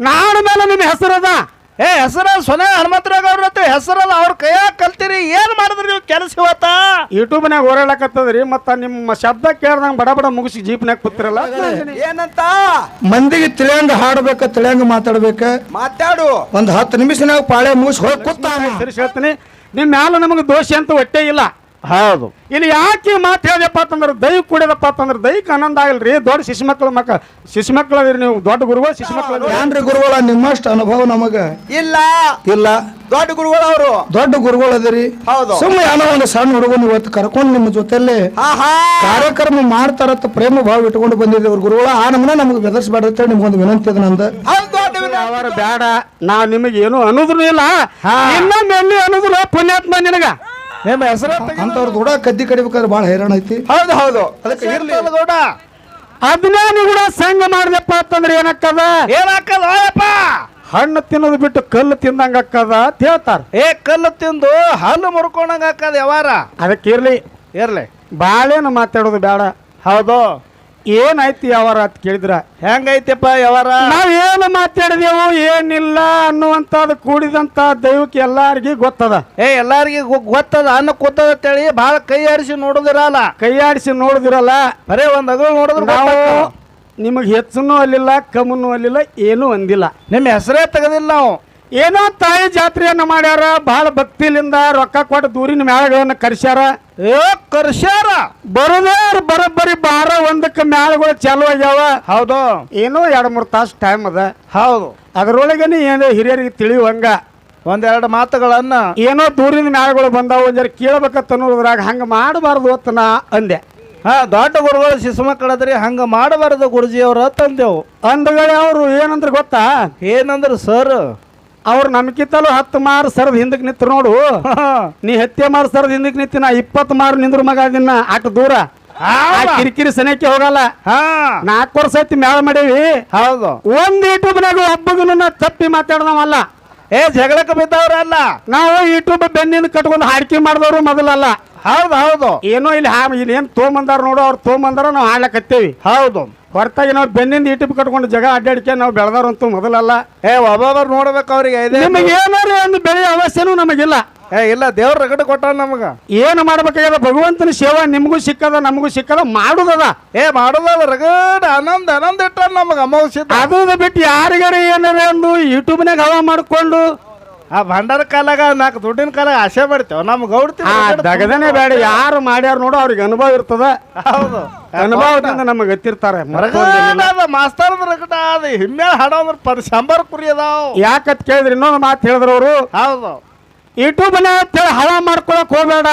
ನಾಡ ಮೇಲೆ ನಿಮ್ಮ ಹೆಸರದ ಹೆಸರ ಸೊನೆ ಹನುಮಂತರಾವ್ ಅವ್ರ ಹೆಸರಲ್ಲ ಅವ್ರ ಕೈಯಾಗ ಕಲ್ತೀರಿ ಏನ್ ಮಾಡಿದ್ರಿ ನೀವು ಕೆಲಸ ಇವತ್ತ ಯೂಟ್ಯೂಬ್ನಾಗ ಓಡಾಡಕತ್ತದ್ರಿ ಮತ್ತ ನಿಮ್ಮ ಶಬ್ದ ಕೇಳ್ದಂಗ ಬಡ ಬಡ ಮುಗಿಸಿ ಜೀಪ್ನಾಗ ಕೂತಿರಲ್ಲ ಏನಂತ ಮಂದಿಗೆ ತಿಳಿಯಂಗ ಹಾಡ್ಬೇಕ ತಿಳಿಯಂಗ ಮಾತಾಡು ಒಂದ್ 10 ನಿಮಿಷನಾಗ ಪಾಳೆ ಮುಗಿಸಿ ಹೋಗಿ ಕೂತ ಸರಿ ಹೇಳ್ತೀನಿ ನಿಮ್ಮ ಮ್ಯಾಲ ನಮಗೆ ದೋಷ ಅಂತ ಹೊಟ್ಟೆ ಇಲ್ಲ. ಹೌದು ಇಲ್ಲಿ ಯಾಕೆ ಮಾತು ಹೇಳಿದಪ್ಪ ಅಂತಂದ್ರೆ ದೈವ ಕುಡಿಯದಪ್ಪ ಅಂತಂದ್ರೆ ದೈಹಿಕ ಆನಂದ ಆಗಿಲ್ರಿ. ದೊಡ್ಡ ಶಿಶು ಮಕ್ಕಳದಿರಿ ನೀವು, ದೊಡ್ಡ ಗುರುಗಳು ಶಿಶು ಮಕ್ಕಳು ಏನ್ರಿ ಗುರುಗಳ ನಿಮ್ಮಷ್ಟು ಅನುಭವ ನಮಗ ಇಲ್ಲ ಇಲ್ಲ. ದೊಡ್ಡ ಗುರುಗಳು ಅವರು ದೊಡ್ಡ ಗುರುಗಳು ಅದಿರಿ. ಸುಮ್ಮನೆ ಏನೋ ಒಂದು ಸಣ್ಣ ಹುಡುಗನ ಇವತ್ತು ಕರ್ಕೊಂಡು ನಿಮ್ಮ ಜೊತೆಯಲ್ಲಿ ಕಾರ್ಯಕ್ರಮ ಮಾಡ್ತಾರತ್ತ ಪ್ರೇಮ ಭಾವ ಇಟ್ಕೊಂಡು ಬಂದಿದ್ದೇವ್ರ ಗುರುಗಳ. ಆ ನಮ್ಮನ್ನ ನಮ್ಗೆ ಬೆದರ್ಸ್ಬೇಡ ನಿಮ್ಗೊಂದು ವಿನಂತಿ ಅದ ನಂದ. ಅವರ ಬೇಡ, ನಾವ್ ನಿಮಗೆ ಏನು ಅನ್ನೋದ್ರು ಇಲ್ಲ, ಇನ್ನೊಮ್ಮೆ ಎಲ್ಲಿ ಅನ್ನೋದ್ರ ಪುಣ್ಯಾತ್ಮ ನಿನಗ. ನಿಮ್ಮ ಹೆಸರು ಅಂತವ್ರ ದೊಡ್ಡ ಕದ್ದಿ ಕಡಿಬೇಕಾದ್ರೆ ಬಹಳ ಹೈರಾಣ ಐತಿ. ಹೌದು ಅದಕ್ಕೆ ಇರ್ಲಿ ಗೌಡ. ಅದನ್ನೇ ನೀವು ಕೂಡ ಸಂಘ ಮಾಡಿದಪ್ಪ ಅಂತಂದ್ರೆ ಏನಾಕ್ಕದ ಹಣ್ಣು ತಿನ್ನೋದು ಬಿಟ್ಟು ಕಲ್ಲು ತಿಂದಂಗ ಅಕ್ಕದ ಅಂತ ಹೇಳ್ತಾರ. ಕಲ್ಲು ತಿಂದು ಹಲ್ಲು ಮುರ್ಕೊಂಡಂಗ ಹಾಕದ ಯಾವಾರ. ಅದಕ್ಕೆ ಇರ್ಲಿ ಬಾಳೇನು ಮಾತಾಡೋದು ಬೇಡ. ಹೌದು ಏನಾಯ್ತಿ ಯಾವಾರ ಅಂತ ಕೇಳಿದ್ರ ಹೆಂಗೈತಿಪ್ಪ ಯಾವಾರ. ನಾವ್ ಏನು ಮಾತಾಡಿದೆವು ಏನಿಲ್ಲ ಅನ್ನುವಂಥದ್ದು ಕೂಡಿದಂತ ದೈವಕ್ಕೆ ಎಲ್ಲಾರ್ಗಿ ಗೊತ್ತದ. ಎಲ್ಲಾರ್ಗಿ ಗೊತ್ತದ ಅನ್ನ ಕೂತದ ಅಂತೇಳಿ ಬಹಳ ಕೈ ಆಡಿಸಿ ನೋಡುದಿರಲ್ಲ ಬರೇ ಒಂದ್ ಅಗಳು ನೋಡಿದ್ರು ನಾವು ನಿಮಗೆ ಹೆಚ್ಚನು ಅಲ್ಲಿಲ್ಲ ಕಮ್ಮನು ಅಲ್ಲಿಲ್ಲ ಏನೂ ಅಂದಿಲ್ಲ. ನಿಮ್ಮ ಹೆಸರೇ ತೆಗದಿಲ್ಲ ನಾವು. ಏನೋ ತಾಯಿ ಜಾತ್ರೆಯನ್ನ ಮಾಡ್ಯಾರ, ಬಹಳ ಭಕ್ತಿಲಿಂದ ರೊಕ್ಕ ಕೊಟ್ಟು ದೂರಿನ ಮ್ಯಾಳಗಳನ್ನ ಕರ್ಸ್ಯಾರ. ಬರೋಬ್ಬರಿ 12-1 ಮ್ಯಾಳಗಳು ಚಾಲು ಆಗ್ಯಾವ. ಹೌದು ಏನೋ 2-3 ತಾಸು ಟೈಮ್ ಅದ. ಹೌದು ಅದ್ರೊಳಗನೆ ಏನೋ ಹಿರಿಯರಿಗೆ ತಿಳಿಯುವಂಗ ಒಂದೆರಡು ಮಾತುಗಳನ್ನ ಏನೋ ದೂರಿನ ಮ್ಯಾಳಗಳು ಬಂದಾವ, ಒಂದ್ ಜರ ಕೇಳ್ಬೇಕತ್ತ ಅನ್ನೋದ್ರಾಗ ಹಂಗ ಮಾಡಬಾರ್ದು ಅಂತ ನಾ ಅಂದೆ. ದೊಡ್ಡ ಗುರುಗಳು ಶಿಶು ಮಕ್ಕಳದ್ರಿ ಹಂಗ ಮಾಡಬಾರದು ಗುರುಜಿ ಅವ್ರ ತಂದೆವು ಅಂದಗಳೇ ಅವ್ರು ಏನಂದ್ರೆ ಗೊತ್ತಾ? ಏನಂದ್ರ ಸರ್ ಅವ್ರು ನಮ್ಕಿತ್ತಲು 10 ಮಾರು ಸರದ್ ಹಿಂದಕ್ಕೆ ನಿಂತ್ರು ನೋಡು. ನೀ 10 ಮಾರು ಸರದ್ ಹಿಂದಕ್ಕೆ ನಿಂತಿನ 20 ಮಾರು ನಿಂದ್ರು ಮಗ ದಿನ ಅಷ್ಟು ದೂರ ಕಿರಿಕಿರಿ ಸನೇಕೆ ಹೋಗಲ್ಲ. 4 ವರ್ಷ ಐತಿ ಮ್ಯಾಳ ಮಾಡೇವಿ. ಹೌದು ಒಂದ್ ಯೂಟ್ಯೂಬ್ನಾಗ ಒಬ್ಬಗನ ತಪ್ಪಿ ಮಾತಾಡ್ದವಲ್ಲ, ಜಗಳಕ್ಕೆ ಬಿದ್ದವ್ರಲ್ಲ. ನಾವು ಯೂಟ್ಯೂಬ್ ಬೆನ್ನಿಂದ ಕಟ್ಕೊಂಡು ಹಾಡಿಕೆ ಮಾಡಿದವರು ಮೊದಲಲ್ಲ. ಹೌದು ಏನೋ ಇಲ್ಲಿ ಏನ್ ತೊಗೊಂಬಂದಾರ ನೋಡು, ಅವ್ರು ತೊಗೊಂಬಂದಾರ ನಾವು ಹಾಡ್ಲಕತ್ತೇವಿ. ಹೌದು ಹೊರತಾಗಿ ನಾವು ಬೆನ್ನಿಂದ ಯೂಟ್ಯೂಬ್ ಕಟ್ಕೊಂಡು ಜಗ ಅಡ್ಡಾಡಿಕೆ ನಾವು ಬೆಳೆದವ್ರಂತೂ ಮೊದಲಲ್ಲ. ಒಬ್ಬೊಬ್ಬರು ನೋಡ್ಬೇಕು ಅವ್ರಿಗೆ. ನಿಮಗೆ ಏನಾರ ಒಂದು ಬೆಳೆ ಅವಶ್ಯನೂ ನಮಗಿಲ್ಲ. ಇಲ್ಲ ದೇವ್ರ ರಗಡ ಕೊಟ್ಟ ನಮಗ. ಏನು ಮಾಡ್ಬೇಕಾಗ್ಯದ? ಭಗವಂತನ ಸೇವಾ ನಿಮಗೂ ಸಿಕ್ಕದ ನಮಗೂ ಸಿಕ್ಕದ, ಮಾಡುದದ. ಮಾಡುದದ ರಗಡ ಆನಂದ ಇಟ್ಟ ನಮಗ ಅಮೌಷ. ಅದು ಬಿಟ್ಟು ಯಾರಿಗಾರ ಏನಾರ ಒಂದು ಯೂಟ್ಯೂಬ್ನಾಗ ಹವಾ ಮಾಡ್ಕೊಂಡು ಆ ಭಂಡಾರ ಕಾಲಾಗ 4 ದುಡ್ಡಿನ ಕಾಲಾಗ ಆಸೆ ಪಡ್ತೇವ. ನಮ್ ದಗದನೆ ಬೇಡ, ಯಾರು ಮಾಡ್ಯಾರ ನೋಡು ಅವ್ರಿಗೆ ಅನುಭವ ಇರ್ತದ. ಹೌದು ಅನುಭವದಿಂದ ನಮಗೆ ಗೊತ್ತಿರ್ತಾರೆ. ಮಾಸ್ತರ್ ರಗಡ ಅದು ಹಿಮ್ಮೆ ಹಾಡೋದ್ರ ಶಂಬರ್ ಕುರಿ ಅದಾವ. ಯಾಕತ್ ಕೇಳಿದ್ರಿ ಇನ್ನೊಂದು ಮಾತು ಹೇಳಿದ್ರು ಅವರು. ಹೌದು ಯೂಟ್ಯೂಬ್ನ ಹವಾ ಮಾಡ್ಕೊಳಕ್ ಹೋಗ್ಬೇಡ,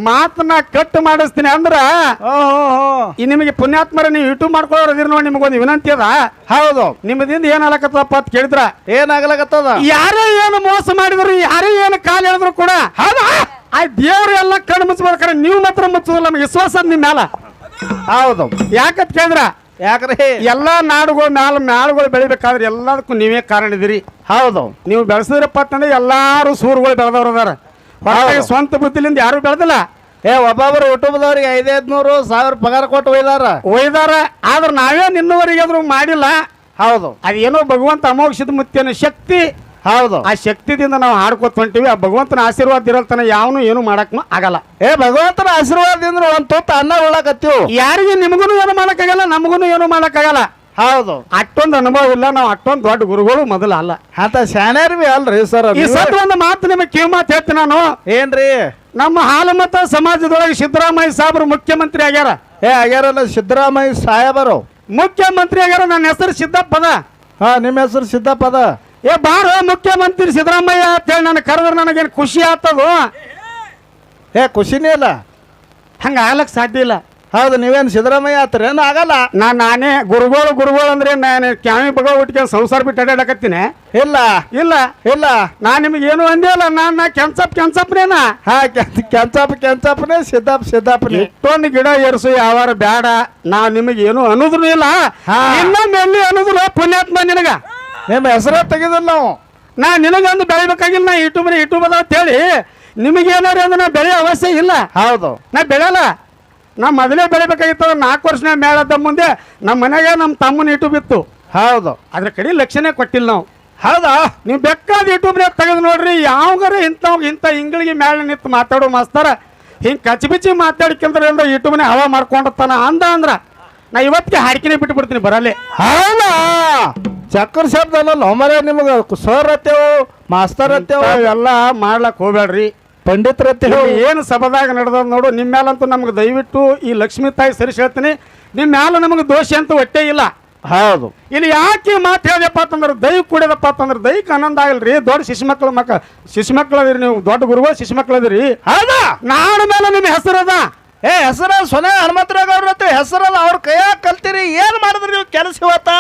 ಮಾತನ್ನ ಕಟ್ ಮಾಡಿಸ್ತೀನಿ ಅಂದ್ರ ನಿಮಗೆ ಪುಣ್ಯಾತ್ಮರ ನೀವು ಯೂಟ್ಯೂಬ್ ಮಾಡ್ಕೊಳ್ಳೋದಿರ್ ನೋಡಿ. ನಿಮಗೊಂದು ವಿನಂತಿ ಅದ. ಹೌದು ನಿಮ್ಮದಿಂದ ಏನ್ ಆಗತ್ತದಪ್ಪ ಅಂತ ಕೇಳಿದ್ರ ಏನಾಗ್ಲಕತ್ತದ? ಯಾರೇ ಏನು ಮೋಸ ಮಾಡಿದ್ರು, ಯಾರೇ ಏನು ಕಾಲ ಹೇಳಿದ್ರು ಕೂಡ ಆ ದೇವ್ರು ಎಲ್ಲ ಕಣ್ಣು ಮುಚ್ಚಬೇಕಾರೆ ನೀವು ಮಾತ್ರ ಮುಚ್ಚೋದಿಲ್ಲ. ನಮ್ಗೆ ವಿಶ್ವಾಸ ಅದ ನಿಮ್ಮ ಮ್ಯಾಲ. ಹೌದು ಯಾಕತ್ ಕೇಳಿದ್ರ ಯಾಕ್ರಿ ಎಲ್ಲಾ ನಾಡುಗಳು ಮ್ಯಾಳುಗಳು ಬೆಳಿಬೇಕಾದ್ರೆ ಎಲ್ಲದಕ್ಕೂ ನೀವೇ ಕಾರಣ ಇದೀರಿ. ಹೌದು ನೀವು ಬೆಳೆಸಿದ್ರಪ್ಪ ಅಂತಂದ್ರೆ ಎಲ್ಲಾರು ಸೂರುಗಳು ಬೆಳೆದವ್ರು ಅದಾರ. ಸ್ವಂತ ಬುದ್ಧಿಲಿಂದ ಯಾರು ಬೆಳೆದಿಲ್ಲ. ಒಬ್ಬೊಬ್ರು ಯೂಟ್ಯೂಬ್ದವ್ರಿಗೆ 500-1000 ಪಗಾರ ಕೊಟ್ಟು ಒಯ್ದಾರ. ಆದ್ರೆ ನಾವೇನ್ ಇನ್ನುವರೆಗೆ ಅದ್ರ ಮಾಡಿಲ್ಲ. ಹೌದು ಅದೇನೋ ಭಗವಂತ ಅಮೋಘಿಸಿದ ಮುತ್ತಿನ ಶಕ್ತಿ. ಹೌದು ಆ ಶಕ್ತಿದಿಂದ ನಾವು ಹಾಡ್ಕೊತ ಹೊಂಟಿವಿ. ಆ ಭಗವಂತನ ಆಶೀರ್ವಾದ ಇರಲ್ತಾನ ಯಾವನು ಏನು ಮಾಡಕ್ ಆಗಲ್ಲ. ಭಗವಂತನ ಆಶೀರ್ವಾದದಿಂದ ಒಂದ್ ತೊತ್ತ ಅನ್ನ ಉಳ್ಳಾಕತ್ತೀವಿ. ಯಾರಿಗೆ ನಿಮಗೂ ಏನು ಮಾಡಕ್ಕಾಗಲ್ಲ, ನಮಗೂ ಏನು ಮಾಡಕ್ಕಾಗಲ್ಲ. ಹೌದು ಅಷ್ಟೊಂದು ಅನುಭವ ಇಲ್ಲ. ನಾವು ಅಷ್ಟೊಂದು ದೊಡ್ಡ ಗುರುಗಳು ಮೊದಲ ಅಲ್ಲ. ಅಂತ ಶಾನ್ಯಾರ್ವಿ ಅಲ್ರಿ ಸರ್. ಈ ಸತ್ ಒಂದು ಮಾತು ನಿಮಗೆ ಕಿವಿ ಮಾತು ಹೇಳ್ತೀನಿ ನಾನು. ಏನ್ರಿ? ನಮ್ಮ ಹಾಲುಮತ ಸಮಾಜದೊಳಗೆ ಸಿದ್ದರಾಮಯ್ಯ ಸಾಹೇಬರು ಮುಖ್ಯಮಂತ್ರಿ ಆಗ್ಯಾರ. ಆಗ್ಯಾರಲ್ಲ ಸಿದ್ದರಾಮಯ್ಯ ಸಾಹೇಬರು ಮುಖ್ಯಮಂತ್ರಿ ಆಗ್ಯಾರ. ನನ್ನ ಹೆಸರು ಸಿದ್ದಪ್ಪದ. ನಿಮ್ಮ ಹೆಸರು ಸಿದ್ದಪ್ಪದ. ಬಾರ ಮುಖ್ಯಮಂತ್ರಿ ಸಿದ್ದರಾಮಯ್ಯ ಅಂತೇಳಿ ನನ್ನ ಕರೆದ್ರೆ ನನಗೇನು ಖುಷಿ ಆಗ್ತದೋ? ಖುಷಿನೇ ಇಲ್ಲ. ಹಂಗ ಆಗ್ಲಕ್ ಸಾಧ್ಯ ಇಲ್ಲ. ಹೌದು ನೀವೇನು ಸಿದ್ದರಾಮಯ್ಯ ಆತ್ರೇನು? ಆಗಲ್ಲ. ನಾನೇ ಗುರುಗಳು ಅಂದ್ರೆ ನಾನು ಕ್ಯಾಮಿ ಬಗ ಉಟ್ಕೊಂಡು ಸಂಸಾರ ಬಿಟ್ಟು ಅಡ್ಡಾಡಕತ್ತೀನಿ. ಇಲ್ಲ ಇಲ್ಲ ಇಲ್ಲ ನಾನ್ ನಿಮಗೆ ಏನು ಅಂದೇ ಇಲ್ಲ. ನಾನು ಕೆಂಚಪ್ನೇನಾ? ಕೆಂಚಪ್ಪನೇ ಸಿದ್ದಪ್ಪನೇ. ಇಷ್ಟೊಂದು ಗಿಡ ಏರ್ಸು ಯಾವಾರ ಬೇಡ. ನಾವ್ ನಿಮಗೆ ಏನು ಅನ್ನೋದ್ರು ಇಲ್ಲ. ಇನ್ನೊಮ್ಮೆ ಎಲ್ಲಿ ಅನ್ನೋದಿಲ್ಲ. ಪುಣ್ಯಾತ್ಮ ನಿನಗ ನಿಮ್ಮ ಹೆಸರೇ ತೆಗೆದಿಲ್ಲ ನಾವು. ನಾ ನಿನಗಂದು ಬೆಳಿಬೇಕಾಗಿಲ್ಲ. ನಾ ಯೂಟ್ಯೂಬ್ ಅದ ಅಂತ ಹೇಳಿ ನಿಮಗೇನಾರ ಅಂದ್ರೆ ನಾ ಬೆಳೆ ಅವಶ್ಯ ಇಲ್ಲ. ಹೌದು ನಾ ಬೆಳೆಯಲ್ಲ. ನಾ ಮೊದಲೇ ಬೆಳಿಬೇಕಾಗಿತ್ತು. 4 ವರ್ಷ ಮೇಳದ ಮುಂದೆ ನಮ್ಮ ಮನೆಗೆ ನಮ್ಮ ತಮ್ಮನ ಯೂಟ್ಯೂಬ್ ಇತ್ತು. ಹೌದು ಅದ್ರ ಕಡೆ ಲಕ್ಷಣೆ ಕೊಟ್ಟಿಲ್ಲ ನಾವು. ಹೌದಾ ನೀವು ಬೇಕಾದ ಯೂಟ್ಯೂಬ್ನಾಗ ತೆಗೆದು ನೋಡ್ರಿ, ಯಾವಾಗಾರ ಇಂಥ ಇಂಗಳಿಗೆ ಮ್ಯಾಲೆ ನಿಂತು ಮಾತಾಡೋ ಮಾಸ್ತಾರ ಹಿಂಗೆ ಕಚ್ಬಿಚ್ಚಿ ಮಾತಾಡ್ಕೊಂಡ್ರೆ ಅಂದ್ರೆ ಯೂಟ್ಯೂಬ್ನಾಗ ಹವಾ ಮಾಡ್ಕೊಂಡಿರ್ತಾನ ಅಂದ್ರ ನಾ ಇವತ್ತಿಗೆ ಹಾಡ್ಕಿನೇ ಬಿಟ್ಟು ಬಿಡ್ತೀನಿ ಬರಲ್ಲೇ. ಹೌದಾ ಚಕ್ರ ಶಬ್ದ ಅಲ್ಲ ಮರ ನಿಮಗೆ ಸರ್ ಅತ್ತೇವು ಮಾಸ್ತರ್ ಅತ್ತೇವು ಎಲ್ಲ ಮಾಡ್ಲಕ್ ಹೋಗ್ಬೇಡ್ರಿ. ಪಂಡಿತರ ಅತ್ತೇವು ಏನು ಸಭಾದಾಗ ನಡೆದ ನೋಡು. ನಿಮ್ಮ ಮ್ಯಾಲಂತೂ ನಮ್ಗೆ ದಯವಿಟ್ಟು ಈ ಲಕ್ಷ್ಮೀ ತಾಯಿ ಸರಿಸಿ ಹೇಳ್ತೀನಿ, ನಿಮ್ಮ ಮ್ಯಾಲ ನಮಗೆ ದೋಷ ಅಂತೂ ಒಟ್ಟೇ ಇಲ್ಲ. ಹೌದು ಇಲ್ಲಿ ಯಾಕೆ ಮಾತು ಹೇಳಿದಪ್ಪ ಅಂತಂದ್ರೆ ದೈ ಕುಡಿದಪ್ಪ ಅಂತಂದ್ರೆ ದೈಕ್ ಆನಂದ ಆಗಲ್ರಿ. ದೊಡ್ಡ ಶಿಶುಮಕ್ಳು ಅದಿರಿ ನೀವು, ದೊಡ್ಡ ಗುರುಗಳು ಶಿಶುಮಕ್ಳು ಅದಿರಿ. ಹೌದಾ ನಾಡ ಮೇಲೆ ನಿಮ್ಮ ಹೆಸರದ ಹೆಸರ ಸೊನೆ ಹನುಮಂತರಾವ್ ಅವ್ರ ಹೆಸರಲ್ಲ ಅವ್ರ ಕೈಯಾಗ ಕಲ್ತೀರಿ. ಏನ್ ಮಾಡಿದ್ರಿ ನೀವು ಕೆಲಸ ಇವತ್ತ?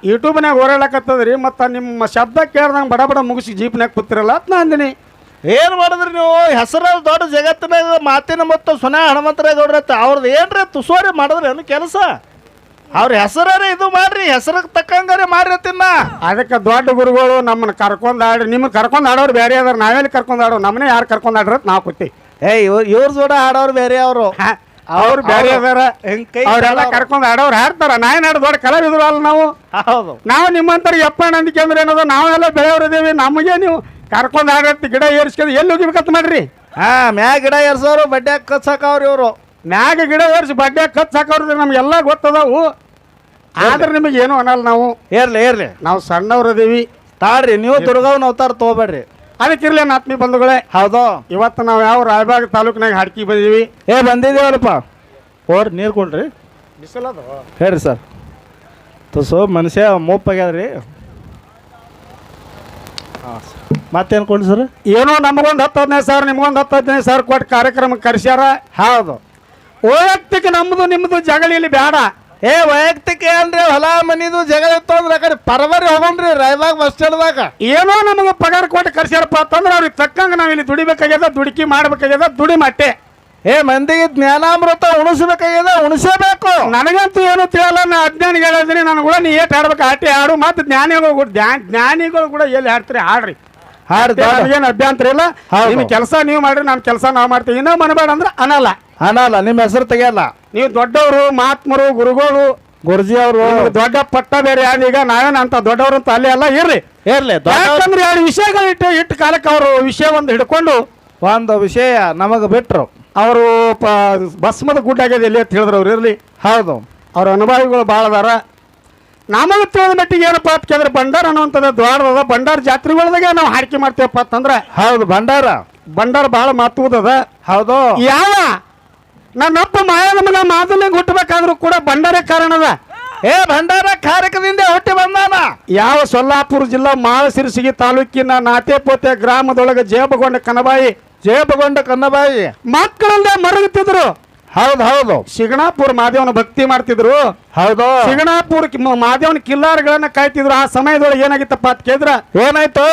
ಯೂಟ್ಯೂಬ್ನಾಗ ಓಡಾಡಕತ್ತದ್ರಿ. ಮತ್ತು ನಿಮ್ಮ ಶಬ್ದ ಕೇಳ್ದಂಗೆ ಬಡ ಬಡ ಮುಗಿಸಿ ಜೀಪ್ನಾಗ ಕೂತಿರಲ್ಲ ಅಂತ ನಾ ಅಂದಿನಿ. ಏನ್ ಮಾಡಿದ್ರಿ ನೀವು? ಹೆಸರ ದೊಡ್ಡ ಜಗತ್ತಿನಾಗ ಮಾತಿನ ಮತ್ತು ಸೊನೆ ಹನುಮಂತರಾವ್ ಅವ್ರ ಅವ್ರದ್ದು ಏನ್ರಿ ತುಸೋರಿ ಮಾಡಿದ್ರಿ ಅನ್ನು ಕೆಲಸ? ಅವ್ರ ಹೆಸರೇ ಇದು ಮಾಡ್ರಿ, ಹೆಸರಿಗೆ ತಕ್ಕಂಗಾರೆ ಮಾಡ್ರಿ ತಿನ್ನ. ಅದಕ್ಕೆ ದೊಡ್ಡ ಗುರುಗಳು ನಮ್ಮನ್ನ ಕರ್ಕೊಂಡ್ ಆಡ್ರಿ. ನಿಮ್ಮನ್ನ ಕರ್ಕೊಂಡ್ ಆಡೋರು ಬೇರೆ ಅದಾರ, ನಾವೆಲ್ಲಿ ಕರ್ಕೊಂಡ್ ಆಡೋ? ನಮ್ಮನೆ ಯಾರು ಕರ್ಕೊಂಡ್ ಆಡ್ರ ನಾವು ಕೂತಿ. ಇವ್ರ ಜೋಡ ಆಡೋರು ಬೇರೆ ಅವರು, ಅವ್ರು ಬೇರೆ ಅದಾರ. ಅವ್ರೆಲ್ಲ ಕರ್ಕೊಂಡ್ ಆಡೋರು ಹಾಡ್ತಾರ. ನಾವೇನ್ ಆಡೋ ದೊಡ್ಡ ಕಲಾವಿದ್ರು ಅಲ್ಲ ನಾವು. ಹೌದು ನಾವು ನಿಮ್ಮಂತರ ಯಪ್ಪ ನಂದಿಕೆ ಅಂದ್ರೆ ಏನದ, ನಾವೆಲ್ಲ ಬೆಳೆಯೋರಿದೇವಿ. ನಮಗೆ ನೀವು ಕರ್ಕೊಂಡ್ ಆಡತ್ತಿ ಗಿಡ ಏರಿಸ್ಕೊಂಡು ಎಲ್ಲಿ ಹೋಗಿಬೇಕಂತ ಮಾಡ್ರಿ. ಮ್ಯಾಗ ಗಿಡ ಏರ್ಸೋರು ಬಡ್ಡೆ ಕಚ್ಚಾಕವ್ರಿ ಇವರು. ಮ್ಯಾಗ ಗಿಡ ಏರಿಸಿ ಬಡ್ಡೆ ಕಚ್ ಹಾಕೋರು ನಮ್ಗೆಲ್ಲ ಗೊತ್ತದಾವು. ಆದ್ರೆ ನಿಮಗೆ ಏನು ಅನ್ನಲ್ಲ. ನಾವು ಏರ್ಲಿ ನಾವು ಸಣ್ಣವ್ರು ಅದೀವಿ. ತಾಡ್ರಿ, ನೀವು ದುರ್ಗವ್ನ ಅವತಾರ ತಗೋಬೇಡ್ರಿ. ಅದಕ್ಕಿರ್ಲಿ ಆತ್ಮೀಯ ಬಂಧುಗಳೇ, ಹೌದು ಇವತ್ತು ನಾವು ಯಾವ ರಾಯಬಾಗ ತಾಲೂಕಿನಾಗ ಹಾಡ್ಕಿ ಬಂದೀವಿ. ಬಂದಿದ್ದೀವಲ್ಲಪ್ಪ. ಹೋರ್ ನೀರು ಕೊಡ್ರಿ. ಬಿಸಿಲದು ಹೇಳ್ರಿ ಸರ್. ತುಸು ಮನುಷ್ಯ ಮೂಪಾಗ್ಯಾದ್ರಿ. ಮತ್ತೇನು ಕೊಡ್ರಿ ಸರ್? ಏನೋ ನಮಗೊಂದು 10-15 ಸಾವಿರ, ನಿಮ್ಗೊಂದು 10-15 ಸಾವಿರ ಕೊಟ್ಟು ಕಾರ್ಯಕ್ರಮಕ್ಕೆ ಕರೆಸ್ಯಾರ. ಹೌದು ವೈಯಕ್ತಿಕ ನಮ್ಮದು ನಿಮ್ಮದು ಜಗಳ ಇಲ್ಲಿ ಬೇಡ. ವೈಯಕ್ತಿಕ ಅಂದ್ರೆ ಹೊಲ ಮನಿದು ಜಗಳ ಇತ್ತು ಅಂದ್ರೆ ಆ ಕಡೆ ಪರವರಿ ಹೋಗೋಣ್ರಿ ರಾಯಬಾಗ ಬಸ್ ಸ್ಟ್ಯಾಂಡ್ದಾಗ. ಏನೋ ನಮಗೆ ಪಗಾರ ಕೊಟ್ಟು ಕರ್ಸ್ಯಾರಪ್ಪ ಅಂತಂದ್ರೆ ಅವ್ರಿಗೆ ತಕ್ಕಂಗೆ ನಾವು ಇಲ್ಲಿ ದುಡಿಬೇಕಾಗ್ಯದ, ದುಡುಕಿ ಮಾಡ್ಬೇಕಾಗ್ಯದ, ದುಡಿ ಮಟ್ಟೆ. ಮಂದಿಗೆ ಜ್ಞಾನಾಮೃತ ಉಣಿಸ್ಬೇಕಾಗ್ಯದ, ಉಣಿಸಬೇಕು. ನನಗಂತೂ ಏನು ತಿಳಿಯಲ್ಲ. ನಾ ಅಜ್ಞಾನಿಗೆ ಹೇಳಿದ್ದೀನಿ. ನಾನು ಕೂಡ ನೀ ಏಟ್ ಆಡ್ಬೇಕು ಆಟಿ ಆಡು. ಮತ್ತು ಜ್ಞಾನಿಗಳು ಕೂಡ ಎಲ್ಲಿ ಹಾಡ್ತೀರಿ ಹಾಡ್ರಿ. ಏನು ಅಭ್ಯಂತರ ಇಲ್ಲ. ನಿಮ್ಮ ಕೆಲಸ ನೀವು ಮಾಡ್ರಿ, ನಮ್ಮ ಕೆಲಸ ನಾವು ಮಾಡ್ತೀವಿ. ಇನ್ನೂ ಮನಬೇಡ ಅಂದ್ರೆ ಅನ್ನಲ್ಲ. ನಿಮ್ಮ ಹೆಸರು ತೆಗಿಯಲ್ಲ. ನೀವು ದೊಡ್ಡವರು, ಮಹಾತ್ಮರು, ಗುರುಗಳು, ಗುರುಜಿ ಅವರು ದೊಡ್ಡ ಪಟ್ಟ ಬೇರೆ ಈಗ ನಾವೇನ ಅಂತ ದೊಡ್ಡವರು ಅಂತ ಅಲ್ಲೇ ಎಲ್ಲ ಇರ್ಲಿ. ಯಾಕಂದ್ರೆ 2 ವಿಷಯಗಳು ಇಟ್ಟು ಕಾಲಕ್ಕೆ ಅವರು ವಿಷಯ ಒಂದು ಹಿಡ್ಕೊಂಡು ಒಂದು ವಿಷಯ ನಮಗೆ ಬಿಟ್ರು. ಅವರು ಭಸ್ಮದ ಗುಡ್ಡ ಆಗ್ಯದ ಎಲ್ಲಿ ಅಂತ ಹೇಳಿದ್ರು ಅವ್ರು ಇರ್ಲಿ. ಹೌದು ಅವ್ರ ಅನುಭವಿಗಳು ಭಾಳ ಅದಾರ. ನಮಗೆ ತಿಳಿದ ಮಟ್ಟಿಗೆ ಏನಪ್ಪ ಅಂತ ಕೇಳಿದ್ರೆ ಭಂಡಾರ ಅನ್ನುವಂಥದ್ದು ದ್ವಾರದ ಭಂಡಾರ ಜಾತ್ರೆಗಳದಾಗೆ ನಾವು ಹಾಡಿಕೆ ಮಾಡ್ತೇವಪ್ಪ ಅಂತಂದ್ರೆ. ಹೌದು ಭಂಡಾರ ಭಾಳ ಮಹತ್ವದ. ಹೌದು ಯಾವ ನನ್ನಪ್ಪ ಮಾಯದ ಮಗ ಮಾದಲಿಂಗ್ ಹುಟ್ಟಬೇಕಾದ್ರೂ ಕೂಡ ಭಂಡಾರ ಕಾರಣದ. ಭಂಡಾರ ಕಾರ್ಯಕ್ರಮದಿಂದ ಹುಟ್ಟಿ ಬಂದಾನ. ಯಾವ ಸೊಲ್ಲಾಪುರ ಜಿಲ್ಲಾ ಮಾಳಸಿರಸಿಗಿ ತಾಲೂಕಿನ ನಾತೆಪೋತೆ ಗ್ರಾಮದೊಳಗೆ ಜಯಬಗೊಂಡ ಕನ್ನಬಾಯಿ ಮಕ್ಕಳಲ್ಲದೆ ಮರಗುತ್ತಿದ್ರು. ಹೌದು ಶಿಗಣಾಪುರ ಮಾದೇವನ ಭಕ್ತಿ ಮಾಡ್ತಿದ್ರು. ಹೌದು ಶಿಗಣಾಪುರ ಮಾದೇವನ ಕಿಲ್ಲಾರಗಳನ್ನ ಕಾಯ್ತಿದ್ರು. ಆ ಸಮಯದೊಳಗೆ ಏನಾಗಿತ್ತಪ್ಪ ಅಂತ ಕೇಳಿದ್ರ ಏನಾಯ್ತು?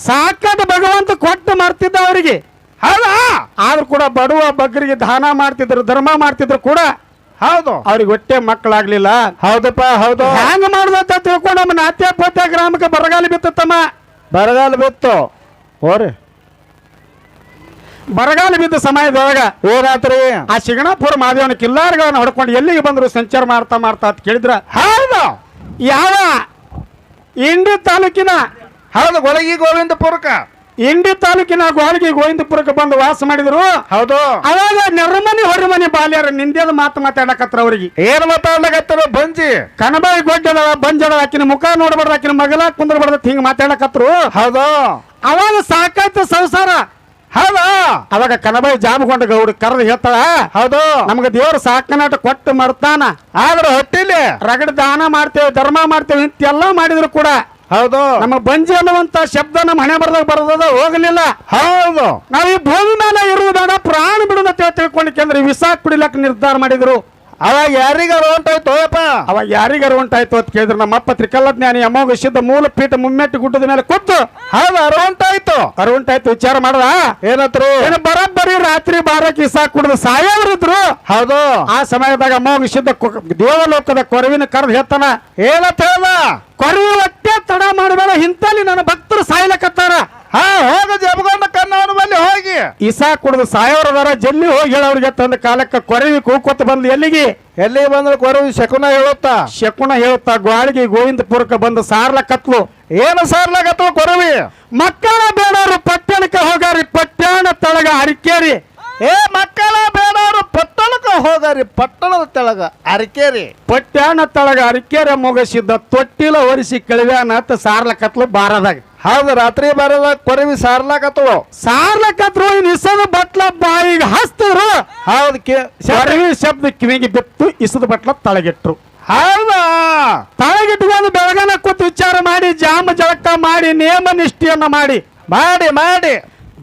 ಸಾಕಷ್ಟು ಭಗವಂತ ಕೊಟ್ಟು ಮಾಡ್ತಿದ್ದ ಅವರಿಗೆ. ಹೌದಾ? ಆದ್ರೂ ಕೂಡ ಬಡವ ಬಗ್ಗರಿಗೆ ದಾನ ಮಾಡ್ತಿದ್ರು, ಧರ್ಮ ಮಾಡ್ತಿದ್ರು ಕೂಡ. ಹೌದು ಅವ್ರಿಗೆ ಹೊಟ್ಟೆ ಮಕ್ಕಳಾಗ್ಲಿಲ್ಲ. ಹೌದಪ್ಪ ಹೌದು. ಹ್ಯಾಂಗ ಮಾಡುದಂತ ತಿಳ್ಕೊಂಡು ನಮ್ಮ ನಾತ್ಯಪೋತ್ಯ ಗ್ರಾಮಕ್ಕೆ ಬರಗಾಲ ಬಿತ್ತಮ್ಮ. ಬರಗಾಲ ಬಿತ್ತು. ಬರಗಾಲ ಬಿದ್ದ ಸಮಯದೊಳಗ ಏನಾತ್ರಿ? ಆ ಶಿಗಣಾಪುರ ಮಾದೇವನ ಕಿಲ್ಲಾರಗಳನ್ನ ಹೊಡ್ಕೊಂಡು ಎಲ್ಲಿಗೆ ಬಂದ್ರು ಸಂಚಾರ ಮಾಡ್ತಾ ಅಂತ ಕೇಳಿದ್ರ. ಹೌದು ಯಾವ ಇಂಡಿ ತಾಲೂಕಿನ ಗೊಳಗಿ ಗೋವಿಂದಪುರಕ ಗೋಳಗಿ ಗೋವಿಂದಪುರಕ್ಕೆ ಬಂದು ವಾಸ ಮಾಡಿದ್ರು. ಹೌದು ಅವಾಗ ನೆರಮನಿ ಹೊರಮನಿ ಬಾಲ್ಯರ ನಿಂದ್ಯದ ಮಾತಾಡಕತ್ರ ಅವ್ರಿಗೆ. ಏನ್ ಮಾತಾಡ್ಲಕತ್ತಾರ? ಬಂಜಿ ಕನಬಾಯಿ ಗೊಡ್ಡದ ಬಂಜದ ಆಕಿನ ಮುಖ ನೋಡ್ಬಾರ್ದು, ಆಕಿನ ಮಗಲ ಕುಂದ್ರಬಾರ್ದು, ಹಿಂಗ ಮಾತಾಡಕತ್ರು. ಹೌದು ಅವಾಗ ಸಾಕಾಯ್ತು ಸಂಸಾರ. ಹೌದಾ? ಅವಾಗ ಕನಬಾಯಿ ಜಾಮಗೊಂಡ ಗೌಡ ಕರೆದು ಹೇಳ್ತಾಳ, ಹೌದು ನಮ್ಗ ದೇವ್ರ ಸಾಕನಾಟ ಕೊಟ್ಟು ಮರ್ತಾನ, ಆದ್ರೆ ಹೊಟ್ಟಿಲಿ ರಗಡ ದಾನ ಮಾಡ್ತೇವೆ, ಧರ್ಮ ಮಾಡ್ತೇವೆ ಇಂತೆಲ್ಲ ಮಾಡಿದ್ರು ಕೂಡ ಹೌದು ನಮ್ಮ ಬಂಜಿ ಅನ್ನುವಂತ ಶಬ್ದ ನಮ್ಮ ಹಣೆ ಬರದ ಹೋಗಲಿಲ್ಲ. ಹೌದು ನಾವ್ ಈ ಭೂಮಿ ಮೇಲೆ ಇರುವುದಾದ ಪ್ರಾಣ ಬಿಡುದ ತಿಳ್ಕೊಂಡಿಕೆಂದ್ರೆ ವಿಷ ಕುಡಿಲಕ್ ನಿರ್ಧಾರ ಮಾಡಿದ್ರು. ಅವಾಗ ಯಾರಿಗಾರು ಹೊಂಟಾಯ್ತು? ಅವಾಗ ಯಾರಿಗಾರು ಹೊಂಟಾಯ್ತು ಅಂತ ಕೇಳಿದ್ರು. ನಮ್ಮಪ್ಪ ತ್ರಿಕಲ್ಲಜ್ಞಾನಿ ಅಮೋಘ ಸಿದ್ಧ ಮೂಲ ಪೀಠ ಮುಮ್ಮೆಟ್ಟಿ ಗುಡ್ಡದ ಮೇಲೆ ಕೂತು ಹೌದು ಅರುಂಟಾಯ್ತು ವಿಚಾರ ಮಾಡದ. ಏನತ್ರು? ಏನು ಬರೋಬ್ಬರಿ ರಾತ್ರಿ 12ಕ್ಕೆ ಇಸಾ ಕುಡಿದು ಸಾಯೋರಿದ್ರು. ಹೌದು ಆ ಸಮಯದಾಗ ಅಮೋಘ ಸಿದ್ಧ ದೇವಲೋಕದ ಕೊರವಿನ ಕರೆದು ಹೇಳ್ತಾನ. ಏನಂತ ಹೇಳ್ದ? ಕೊರವಿ ಒಟ್ಟೆ ತಡ ಮಾಡಬೇಡ, ಇಂತಲ್ಲಿ ನನ್ನ ಭಕ್ತರು ಸಾಯ್ಲಕತ್ತಾರ. ಹೋಗ ಜಬಗೊಂಡ ಕನ್ನವನ ಬಲ್ಲಿ ಹೋಗಿ ಇಸಾ ಕುಡಿದು ಸಾಯೋರದಾರ ಜಲ್ಲಿ ಹೋಗಿ ಹೇಳೋರಿಗೆ ತಂದ ಕಾಲಕ್ಕ ಕೊರವಿ ಕೂಕೋತ ಬಂದು ಎಲ್ಲಿಗೆ ಬಂದ್ರೆ ಕೊರವಿ ಶಕುನ ಹೇಳುತ್ತಾ ಶಕುನ ಹೇಳುತ್ತಾ ಗ್ವಾಳಿಗೆ ಗೋವಿಂದಪುರಕ್ಕೆ ಬಂದು ಸಾರ್ಲಕತ್ಲು. ಏನು ಸಾರ್ಲಾಗತ್ತವ ಕೊರವಿ? ಮಕ್ಕಳ ಬೇಡವರು ಪಟ್ಟಣಕ್ಕೆ ಹೋಗಾರಿ ಪಟ್ಟಣ ತಳಗ ಅರಿಕೇರಿ. ಮಕ್ಕಳ ಬೇಡವರು ಪಟ್ಟಣಕ್ಕೆ ಹೋಗಾರಿ ಪಟ್ಟಣದ ತೆಳಗ ಅರಿಕೇರಿ. ಪಟ್ಟಣ ತಳಗ ಅರಿಕೇರಿ ಮುಗಿಸಿದ್ದ ತೊಟ್ಟಿಲ ಒರಿಸಿ ಕಳಿವ್ಯಾನತ್ತ ಸಾರ್ಲಕತ್ಲು ಬಾರದಾಗ. ಹೌದು, ರಾತ್ರಿ ಬರೋದಾಗ ಕೊರವಿ ಸಾರ್ಲಾಕತ್ತಳು. ಸಾರ್ಲಕತ್ರು ಇಸದ ಬಟ್ಲ ಬಾಯಿಗೆ ಹಸ್ತಿದ್ರು. ಹೌದು, ಕೊರವಿ ಶಬ್ದ ಕಿವಿಗೆ ಬಿತ್ತು, ಇಸದ ಬಟ್ಲ ತಳಗಿಟ್ರು. ಹೌದಾ? ತಳಗಿಟ್ಕೊಂಡು ಬೆಳಗನ ಕೂತು ವಿಚಾರ ಮಾಡಿ ಜಾಮ ಜಳಕ ಮಾಡಿ ನೇಮ ನಿಷ್ಠೆಯನ್ನ ಮಾಡಿ ಮಾಡಿ ಮಾಡಿ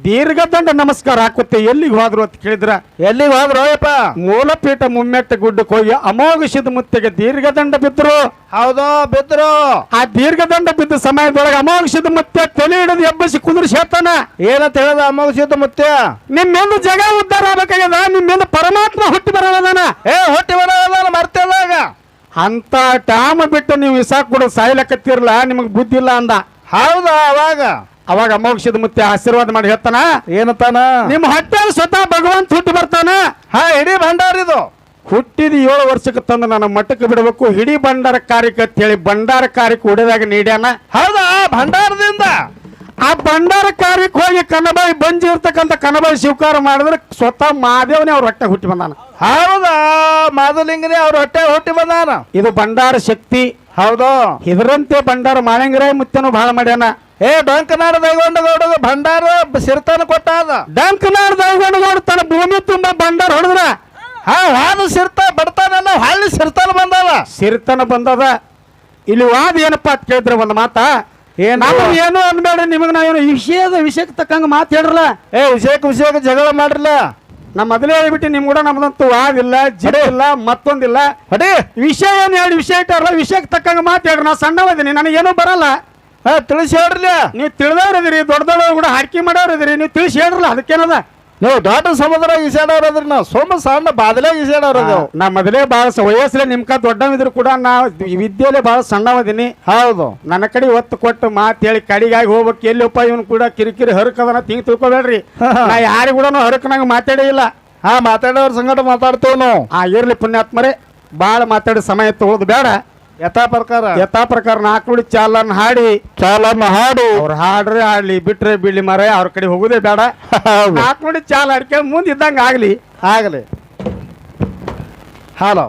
ದೀರ್ಘದಂಡ ನಮಸ್ಕಾರ ಹಾಕುತ್ತೆ. ಎಲ್ಲಿಗೆ ಹೋದ್ರು ಅಂತ ಕೇಳಿದ್ರ, ಎಲ್ಲಿಗೆ ಹೋದ್ರು ಅಯ್ಯಪ್ಪ? ಮೂಲಪೀಠ ಮುಮ್ಮೆಟ್ಟ ಗುಡ್ಡಕ್ಕೆ ಹೋಗಿ ಅಮೋಘಿಸಿದ ಮುತ್ತಿಗೆ ದೀರ್ಘದಂಡ ಬಿದ್ರು. ಹೌದು, ಬಿದ್ರು. ಆ ದೀರ್ಘದಂಡ ಬಿದ್ದ ಸಮಯದೊಳಗೆ ಅಮೋಘಿಸಿದ ಮುತ್ತೆ ತಲೆ ಹಿಡಿದು ಎಬ್ಬಸಿ ಕುದುರಿಸಿ ಹೇಳ್ತಾನ. ಏನಂತ ಹೇಳದ ಅಮೋಘಿಸಿದ ಮುತ್ತೆ? ನಿಮ್ಮಿಂದ ಜಗ ಉದ್ಧಾರ ಆಗ್ಬೇಕಾಗ್ಯದ, ನಿಮ್ಮಿಂದ ಪರಮಾತ್ಮ ಹುಟ್ಟಿ ಬರೋದಾನ. ಹೊಟ್ಟಿ ಬರೋದಾನ ಮರ್ತೇದಾಗ ಅಂತ ಟಾಮ ಬಿಟ್ಟು ನೀವು ಇಸಾಕ್ ಕೂಡ ಸಾಯ್ಲಕತ್ತಿರ್ಲ, ನಿಮಗ್ ಬುದ್ಧಿ ಇಲ್ಲ ಅಂದ. ಹೌದಾ? ಅವಾಗ ಅಮೋಘಿಸಿದ ಮುತ್ತೆ ಆಶೀರ್ವಾದ ಮಾಡಿ ಹೇಳ್ತಾನ. ಏನಂತಾನ? ನಿಮ್ಮ ಹೊಟ್ಟೆಯಲ್ಲಿ ಸ್ವತಃ ಭಗವಂತ ಹುಟ್ಟಿ ಬರ್ತಾನ. ಇಡೀ ಭಂಡಾರ ಇದು. ಹುಟ್ಟಿದ 7 ವರ್ಷಕ್ಕೆ ತಂದು ನನ್ನ ಮಠಕ್ಕೆ ಬಿಡಬೇಕು, ಹಿಡಿ ಭಂಡಾರ ಕಾರ್ಯಕ್ಕೆ ಅಂತ ಹೇಳಿ ಭಂಡಾರ ಕಾರ್ಯಕ್ಕೆ ಉಡಿದಾಗ ನೀಡ್ಯಾನ. ಹೌದಾ? ಭಂಡಾರದಿಂದ ಆ ಭಂಡಾರ ಕಾರ್ಯಕ್ಕೆ ಹೋಗಿ ಕನ್ನಬಾಯಿ ಬಂಜಿ ಇರ್ತಕ್ಕಂಥ ಕನ್ನಬಾಯಿ ಸ್ವೀಕಾರ ಮಾಡಿದ್ರೆ ಸ್ವತಃ ಮಹಾದೇವನೇ ಅವ್ರ ಹೊಟ್ಟೆ ಹುಟ್ಟಿ ಬಂದಾನ. ಹೌದಾ? ಮಾಧುಲಿಂಗನೇ ಅವ್ರ ಹೊಟ್ಟೆ ಹುಟ್ಟಿ ಬಂದಾನ. ಇದು ಭಂಡಾರ ಶಕ್ತಿ. ಹೌದು, ಇದರಂತೆ ಭಂಡಾರ ಮಾಳಿಂಗರಾಯ ಮುತ್ತನು ಬಹಳ ಮಾಡ್ಯಾನ. ಡೊಂಕನಾಡ ದೈಗೊಂಡಗೌಡ ಭಂಡಾರ ಸಿರ್ತಾನ ಕೊಟ್ಟಾದ. ಡಂಕನಾಡ ದೈಗೊಂಡಗೌಡ ತನ್ನ ಭೂಮಿ ತುಂಬಾ ಭಂಡಾರ ಹೊಡೆದ್ರ. ಹಾದು ಸಿರ್ತಾ ಬಡ್ತಾನ ಹಳ್ಳಿ ಸಿರ್ತಾನ ಬಂದಲ್ಲ. ಸಿರ್ತನ ಬಂದದ. ಇಲ್ಲಿ ವಾದ ಏನಪ್ಪಾ ಅಂತ ಕೇಳಿದ್ರೆ ಒಂದು ಮಾತ ಏನು ಅನ್ಬೇಡ, ನಿಮಗ್ ನಾವೇನು ವಿಷಯಕ್ಕೆ ತಕ್ಕಂಗ ಮಾತು ಹೇಳ್ರಲ್ಲ. ವಿಷಯಕ್ಕೆ ಜಗಳ ಮಾಡ್ರಲ್ಲ. ನಮ್ಮ ಮೊದಲೇ ಹೇಳ್ಬಿಟ್ಟು ನಿಮ್ ಕೂಡ ನಮ್ದಂತೂ ವಾದಿಲ್ಲ, ಜಿಡ ಇಲ್ಲ, ಮತ್ತೊಂದಿಲ್ಲ. ವಿಷಯ ಏನ್ ಹೇಳಿ ವಿಷಯ ಇಟ್ಟಾರಲ್ಲ, ವಿಷಯಕ್ಕೆ ತಕ್ಕಂಗ ಮಾತು ಹೇಳ್ರಿ. ನಾ ಸಣ್ಣವದೀನಿ, ನನಗೇನು ಬರಲ್ಲ. ತಿಳಿಸಿ ಹೇಳ್ರಲ್ಲ. ನೀವು ತಿಳಿದವ್ರದಿರಿ, ದೊಡ್ಡದವ್ರು ಕೂಡ ಹಾಕಿ ಮಾಡೋರಿದಿರಿ, ನೀವು ತಿಳಿಸಿ ಹೇಳ್ರಲ್ಲ. ಅದಕ್ಕೇನದ? ನೀವು ದೊಡ್ಡ ಸಮುದ್ರ ಈಸಾಡವ್ರದ್ರಿ, ನಾವು ಸೋಮ ಸಣ್ಣ ಬಾದಲೇ ಈಸಾಡವ್ರದು. ನಾ ಮೊದಲೇ ಬಹಳ ವಯಸ್ಸಲ್ಲೇ ನಿಮ್ಕ ದೊಡ್ಡವಿದ್ರು ಕೂಡ ನಾ ವಿದ್ಯೆಲೆ ಬಹಳ ಸಣ್ಣವದೀನಿ. ಹೌದು, ನನ್ನ ಕಡೆ ಒತ್ತು ಕೊಟ್ಟು ಮಾತು ಹೇಳಿ ಕಡಿಗಾಗಿ ಹೋಗ್ಬೇಕು. ಎಲ್ಲಿಪ್ಪ ಇವನು ಕೂಡ ಕಿರಿಕಿರಿ ಹರಕದನ ತಿಂಗ್ ತಿಳ್ಕೊಬೇಡ್ರಿ. ನಾ ಯಾರಿಗೂ ಕೂಡ ಹರಕನಾಗ ಮಾತಾಡೇ ಇಲ್ಲ. ಮಾತಾಡೋರ್ ಸಂಗಟ ಮಾತಾಡ್ತೇವ್ ನಾವು. ಇರ್ಲಿ ಪುಣ್ಯಾತ್ಮರೇ, ಬಾಳ ಮಾತಾಡಿ ಸಮಯ ತಗೊಳ್ಳೋದು ಬೇಡ. ಯಥಾ ಪ್ರಕಾರ 4 ನುಡಿ ಚಾಲನ್ ಹಾಡಿ ಅವ್ರು ಹಾಡ್ರೆ ಆಡ್ಲಿ, ಬಿಟ್ರೆ ಬೀಳ್ಲಿ ಮರ, ಅವ್ರ ಕಡೆ ಹೋಗುದೇ ಬೇಡ. 4 ನುಡಿ ಚಾಲ ಹಾಡ್ಕೊಂಡು ಮುಂದೆ ಇದ್ದಂಗ ಆಗ್ಲಿ. ಹಲೋ.